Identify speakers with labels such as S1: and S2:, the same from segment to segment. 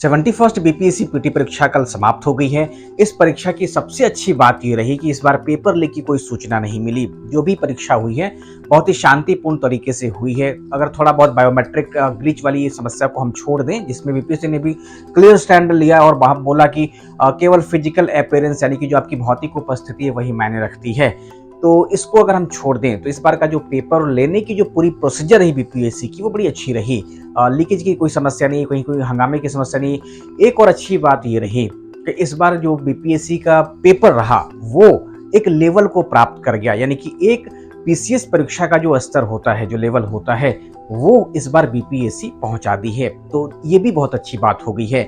S1: 71st BPSC PT परीक्षा कल समाप्त हो गई है। इस परीक्षा की सबसे अच्छी बात ये रही कि इस बार पेपर लीक की कोई सूचना नहीं मिली। जो भी परीक्षा हुई है बहुत ही शांतिपूर्ण तरीके से हुई है। अगर थोड़ा बहुत बायोमेट्रिक ग्लिच वाली समस्या को हम छोड़ दें, जिसमें बीपीएससी ने भी क्लियर स्टैंड लिया और बोला कि केवल फिजिकल अपीयरेंस यानी कि जो आपकी भौतिक उपस्थिति है वही मायने रखती है। तो इसको अगर हम छोड़ दें तो इस बार का जो पेपर लेने की जो पूरी प्रोसीजर रही बीपीएससी की वो बड़ी अच्छी रही। लीकेज की कोई समस्या नहीं, कहीं कोई हंगामे की समस्या नहीं। एक और अच्छी बात ये रही कि इस बार जो बीपीएससी का पेपर रहा वो एक लेवल को प्राप्त कर गया, यानी कि एक पीसीएस परीक्षा का जो स्तर होता है, जो लेवल होता है, वो इस बार बीपीएससी पहुंचा दी है। तो ये भी बहुत अच्छी बात हो गई है।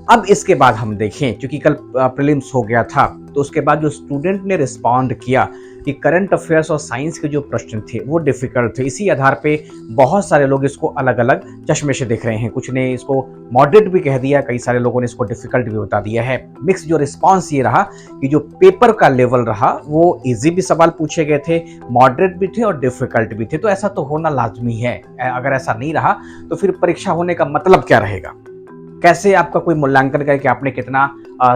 S1: अब इसके बाद हम देखें, क्योंकि कल प्रीलिम्स हो गया था, तो उसके बाद जो स्टूडेंट ने रिस्पॉन्ड किया कि करंट अफेयर्स और साइंस के जो प्रश्न थे वो डिफिकल्ट थे। इसी आधार पे बहुत सारे लोग इसको अलग अलग चश्मे से देख रहे हैं। कुछ ने इसको मॉडरेट भी कह दिया, कई सारे लोगों ने इसको डिफिकल्ट भी बता दिया है। मिक्स जो रिस्पॉन्स ये रहा कि जो पेपर का लेवल रहा वो इजी भी सवाल पूछे गए थे, मॉडरेट भी थे और डिफिकल्ट भी थे। तो ऐसा तो होना लाजमी है। अगर ऐसा नहीं रहा तो फिर परीक्षा होने का मतलब क्या रहेगा? कैसे आपका कोई मूल्यांकन करे कि आपने कितना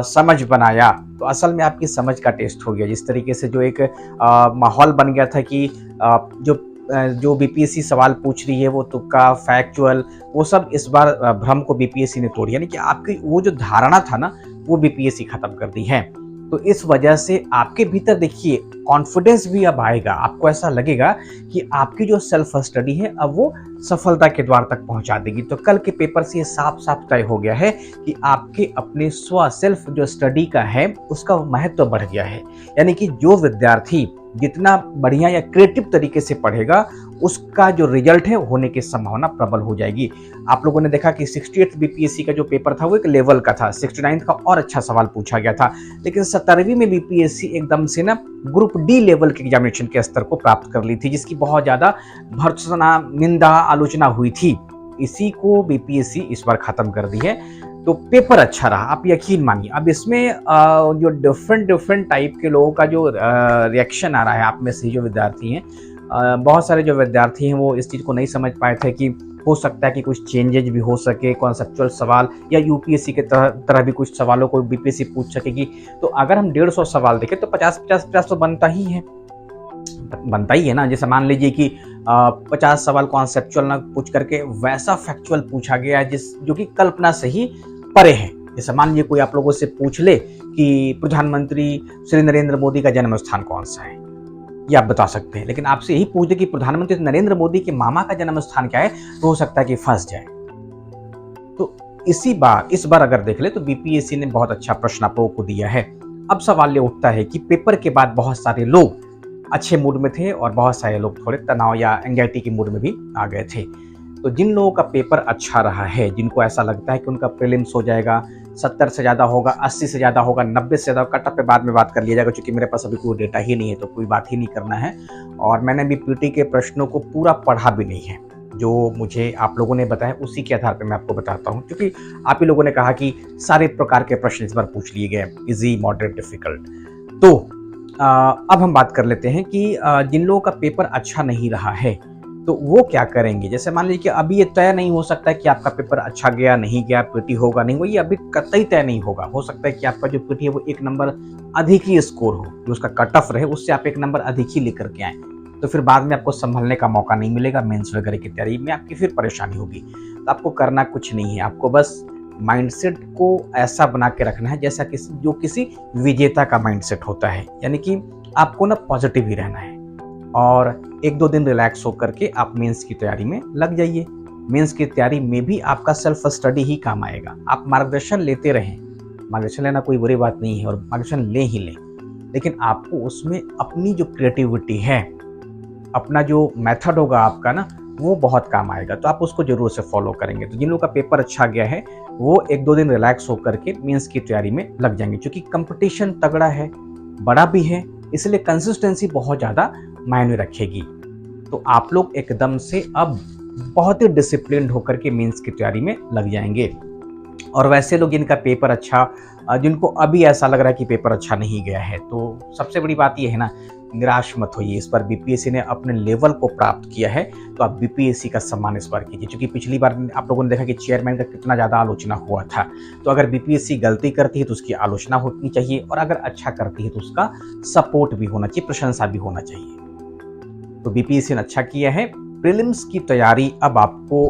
S1: समझ बनाया? तो असल में आपकी समझ का टेस्ट हो गया। जिस तरीके से जो एक माहौल बन गया था कि जो बीपीएससी सवाल पूछ रही है वो तुक्का, फैक्चुअल, वो सब इस बार भ्रम को बीपीएससी ने तोड़, यानी कि आपकी वो जो धारणा था ना वो बीपीएससी खत्म कर दी है। तो इस वजह से आपके भीतर देखिए कॉन्फिडेंस भी अब आएगा। आपको ऐसा लगेगा कि आपकी जो सेल्फ स्टडी है अब वो सफलता के द्वार तक पहुंचा देगी। तो कल के पेपर से ये साफ साफ तय हो गया है कि आपके अपने सेल्फ जो स्टडी का है उसका महत्व बढ़ गया है। यानी कि जो विद्यार्थी जितना बढ़िया या क्रिएटिव तरीके से पढ़ेगा उसका जो रिजल्ट है होने की संभावना प्रबल हो जाएगी। आप लोगों ने देखा कि 68th बीपीएससी का जो पेपर था वो एक लेवल का था, 69th का और अच्छा सवाल पूछा गया था, लेकिन 17वीं में बीपीएससी एकदम से ना ग्रुप डी लेवल के एग्जामिनेशन के स्तर को प्राप्त कर ली थी, जिसकी बहुत ज्यादा भर्त्सना, निंदा, आलोचना हुई थी। इसी को बीपीएससी इस बार खत्म कर दी है। तो पेपर अच्छा रहा, आप यकीन मानिए। अब इसमें जो डिफरेंट टाइप के लोगों का जो रिएक्शन आ रहा है, आप में से जो विद्यार्थी हैं, बहुत सारे जो विद्यार्थी हैं वो इस चीज़ को नहीं समझ पाए थे कि हो सकता है कि कुछ चेंजेज भी हो सके, कॉन्सेप्चुअल सवाल या यूपीएससी के तरह भी कुछ सवालों को बीपीएससी पूछ सकेगी। तो अगर हम 150 सवाल देखें तो 50-50 तो बनता ही है ना। जैसे मान लीजिए कि 50 सवाल कॉन्सेप्चुअल ना पूछ करके वैसा फैक्चुअल पूछा गया है जो कि कल्पना से ही परे है। जैसे मान लीजिए कोई आप लोगों से पूछ ले कि प्रधानमंत्री श्री नरेंद्र मोदी का जन्म स्थान कौन सा है, ये आप बता सकते हैं, लेकिन आपसे यही पूछ दे कि प्रधानमंत्री नरेंद्र मोदी के मामा का जन्म स्थान क्या है, तो हो सकता है कि फंस जाए। तो इस बार अगर देख ले तो बीपीएससी ने बहुत अच्छा प्रश्न आप लोगों को दिया है। अब सवाल ये उठता है कि पेपर के बाद बहुत सारे लोग अच्छे मूड में थे और बहुत सारे लोग थोड़े तनाव या एंजाइटी के मूड में भी आ गए थे। तो जिन लोगों का पेपर अच्छा रहा है, जिनको ऐसा लगता है कि उनका प्रीलिम्स हो जाएगा, 70 से ज़्यादा होगा, 80 से ज़्यादा होगा, 90 से ज़्यादा, कट ऑफ पे बाद में बात कर लिया जाएगा, क्योंकि मेरे पास अभी कोई डेटा ही नहीं है तो कोई बात ही नहीं करना है। और मैंने भी पीटी के प्रश्नों को पूरा पढ़ा भी नहीं है। जो मुझे आप लोगों ने बताया उसी के आधार पर मैं आपको बताता हूँ, क्योंकि आप ही लोगों ने कहा कि सारे प्रकार के प्रश्न इस बार पूछ लिए गए, इजी, मॉडरेट, डिफिकल्ट। तो अब हम बात कर लेते हैं कि जिन लोगों का पेपर अच्छा नहीं रहा है तो वो क्या करेंगे। जैसे मान लीजिए कि अभी ये तय नहीं हो सकता है कि आपका पेपर अच्छा गया, नहीं गया, पीटी होगा, नहीं होगा, ये अभी कतई तय नहीं होगा। हो सकता है कि आपका जो पीटी है वो एक नंबर अधिक ही स्कोर हो, जो उसका कट ऑफ रहे उससे आप एक नंबर अधिक ही लेकर के आए, तो फिर बाद में आपको संभलने का मौका नहीं मिलेगा। मेंस वगैरह की तैयारी में आपकी फिर परेशानी होगी। तो आपको करना कुछ नहीं है, आपको बस माइंडसेट को ऐसा बना के रखना है जैसा किसी विजेता का माइंडसेट होता है। यानी कि आपको ना पॉजिटिव ही रहना है और 1-2 दिन रिलैक्स होकर के आप मेंस की तैयारी में लग जाइए। मेंस की तैयारी में भी आपका सेल्फ स्टडी ही काम आएगा। आप मार्गदर्शन लेते रहें, मार्गदर्शन लेना कोई बुरी बात नहीं है और मार्गदर्शन ले ही लें, लेकिन आपको उसमें अपनी जो क्रिएटिविटी है, अपना जो मेथड होगा आपका ना, वो बहुत काम आएगा। तो आप उसको जरूर से फॉलो करेंगे। तो जिन लोगों का पेपर अच्छा गया है वो 1-2 दिन रिलैक्स होकर के मेंस की तैयारी में लग जाएंगे, क्योंकि कंपटीशन तगड़ा है, बड़ा भी है, इसलिए कंसिस्टेंसी बहुत ज़्यादा मायने रखेगी। तो आप लोग एकदम से अब बहुत ही डिसिप्लिन्ड होकर के मेंस की तैयारी में लग जाएंगे। और वैसे लोग जिनका पेपर अच्छा जिनको अभी ऐसा लग रहा है कि पेपर अच्छा नहीं गया है, तो सबसे बड़ी बात ये है ना, निराश मत होइए। इस बार बीपीएससी ने अपने लेवल को प्राप्त किया है, तो आप बीपीएससी का सम्मान इस बार कीजिए, क्योंकि पिछली बार आप लोगों ने देखा कि चेयरमैन का कितना ज़्यादा आलोचना हुआ था। तो अगर बीपीएससी गलती करती है तो उसकी आलोचना होनी चाहिए, और अगर अच्छा करती है तो उसका सपोर्ट भी होना चाहिए, प्रशंसा भी होना चाहिए। तो बीपीएससी ने अच्छा किया है। प्रीलिम्स की तैयारी अब आपको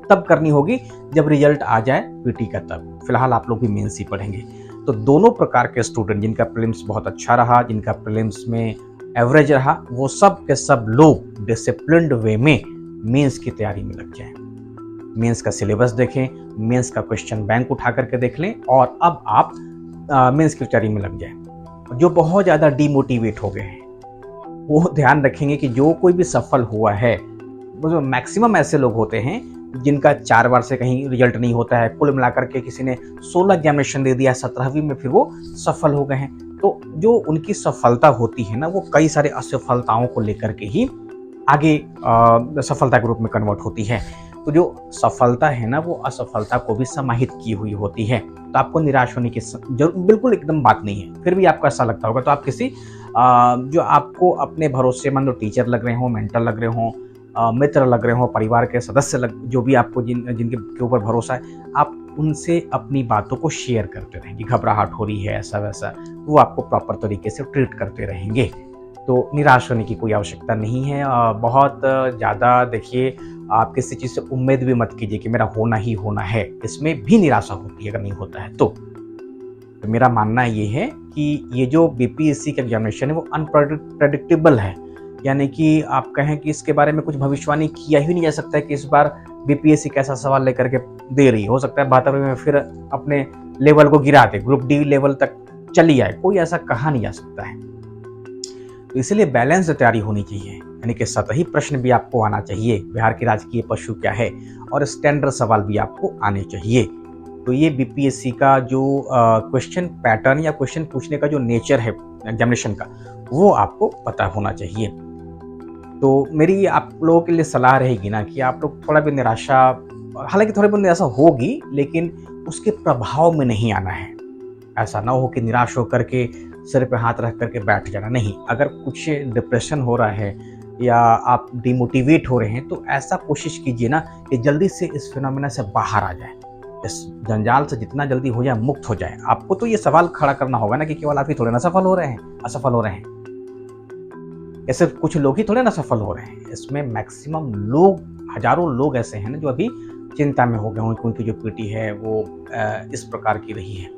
S1: तब करनी होगी जब रिजल्ट आ जाए पीटी का, तब फिलहाल आप लोग भी मेंस ही पढ़ेंगे। तो दोनों प्रकार के स्टूडेंट, जिनका प्रीलिम्स बहुत अच्छा रहा, जिनका प्रीलिम्स में एवरेज रहा, वो सब के सब लोग डिसिप्लिन्ड वे में मेंस की तैयारी में लग जाएं। मेंस का सिलेबस देखें, मेंस का क्वेश्चन बैंक उठा करके देख लें, और अब आप मेंस की तैयारी में लग जाएं। जो बहुत ज़्यादा डीमोटिवेट हो गए हैं वो ध्यान रखेंगे कि जो कोई भी सफल हुआ है, वो मैक्सिमम ऐसे लोग होते हैं जिनका 4 बार से कहीं रिजल्ट नहीं होता है। कुल मिलाकर के किसी ने 16 एग्जामिनेशन दे दिया, 17वीं में फिर वो सफल हो गए हैं। तो जो उनकी सफलता होती है ना, वो कई सारे असफलताओं को लेकर के ही आगे सफलता के रूप में कन्वर्ट होती है। तो जो सफलता है ना, वो असफलता को भी समाहित की हुई होती है। तो आपको निराश होने की बिल्कुल एकदम बात नहीं है। फिर भी आपको ऐसा लगता होगा तो आप किसी जो आपको अपने भरोसेमंद टीचर लग रहे हों, मेंटर लग रहे हों, मित्र लग रहे हों, परिवार के सदस्य जो भी आपको जिनके ऊपर भरोसा है, आप उनसे अपनी बातों को शेयर करते रहेंगे। घबराहट हो रही है, ऐसा वैसा, वो आपको प्रॉपर तरीके से ट्रीट करते रहेंगे। तो निराश होने की कोई आवश्यकता नहीं है। बहुत ज़्यादा देखिए, आप किसी चीज़ से उम्मीद भी मत कीजिए कि मेरा होना ही होना है, इसमें भी निराशा होती है अगर नहीं होता है तो। मेरा मानना ये है कि ये जो बीपीएससी का एग्जामिनेशन है वो अनप्रेडिक्टेबल है, यानी कि आप कहें कि इसके बारे में कुछ भविष्यवाणी किया ही नहीं जा सकता है कि इस बार बीपीएससी कैसा सवाल लेकर के दे रही है। हो सकता है 72 में फिर अपने लेवल को गिरा दे, ग्रुप डी लेवल तक चली आए, कोई ऐसा कहा नहीं जा सकता है। तो इसलिए बैलेंस तैयारी होनी चाहिए, यानी कि सतही प्रश्न भी आपको आना चाहिए, बिहार की राजकीय पशु क्या है, और स्टैंडर्ड सवाल भी आपको आने चाहिए। तो ये बीपीएससी का जो क्वेश्चन पैटर्न या क्वेश्चन पूछने का जो नेचर है एग्जामिनेशन का, वो आपको पता होना चाहिए। तो मेरी आप लोगों के लिए सलाह रहेगी ना कि आप लोग थोड़ा भी निराशा, हालांकि थोड़ी बहुत निराशा होगी, लेकिन उसके प्रभाव में नहीं आना है। ऐसा ना हो कि निराश होकर के सिर पे हाथ रख करके बैठ जाना, नहीं। अगर कुछ डिप्रेशन हो रहा है या आप डिमोटिवेट हो रहे हैं, तो ऐसा कोशिश कीजिए ना कि जल्दी से इस फिनोमेना से बाहर आ जाए, इस जंजाल से जितना जल्दी हो जाए मुक्त हो जाए। आपको तो ये सवाल खड़ा करना होगा ना कि केवल आप ही थोड़े ना सफल हो रहे हैं, असफल हो रहे हैं। ऐसे कुछ लोग ही थोड़े ना सफल हो रहे हैं, इसमें मैक्सिमम लोग, हजारों लोग ऐसे हैं ना जो अभी चिंता में हो गए हों, उनकी जो पीटी है वो इस प्रकार की रही है।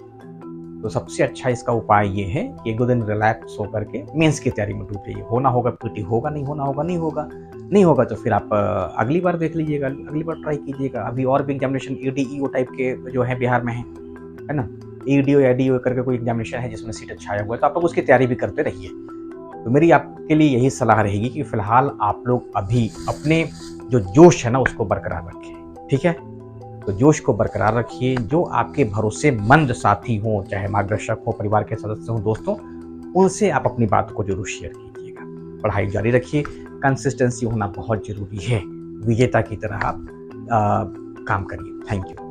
S1: तो सबसे अच्छा इसका उपाय ये है कि 1-2 दिन रिलैक्स होकर के मेंस की तैयारी में डूब जाइए। होना होगा पीटी होगा, नहीं होना होगा नहीं होगा, नहीं होगा तो फिर आप अगली बार देख लीजिएगा, अगली बार ट्राई कीजिएगा। अभी और भी एग्जामिनेशन ईडीईओ टाइप के जो है बिहार में है ना, ईडीओ या डीओ करके कोई एग्जामिनेशन है जिसमें सीट अच्छा आया हुआ है, तो आप लोग उसकी तैयारी भी करते रहिए। तो मेरी आपके लिए यही सलाह रहेगी कि फिलहाल आप लोग अभी अपने जो जोश है ना उसको बरकरार रखें, ठीक है। तो जोश को बरकरार रखिए। जो आपके भरोसेमंद साथी हों, चाहे मार्गदर्शक हो, परिवार के सदस्य हों, दोस्तों, उनसे आप अपनी बात को जरूर शेयर कीजिएगा। पढ़ाई जारी रखिए, कंसिस्टेंसी होना बहुत जरूरी है। विजेता की तरह आप काम करिए। Thank you.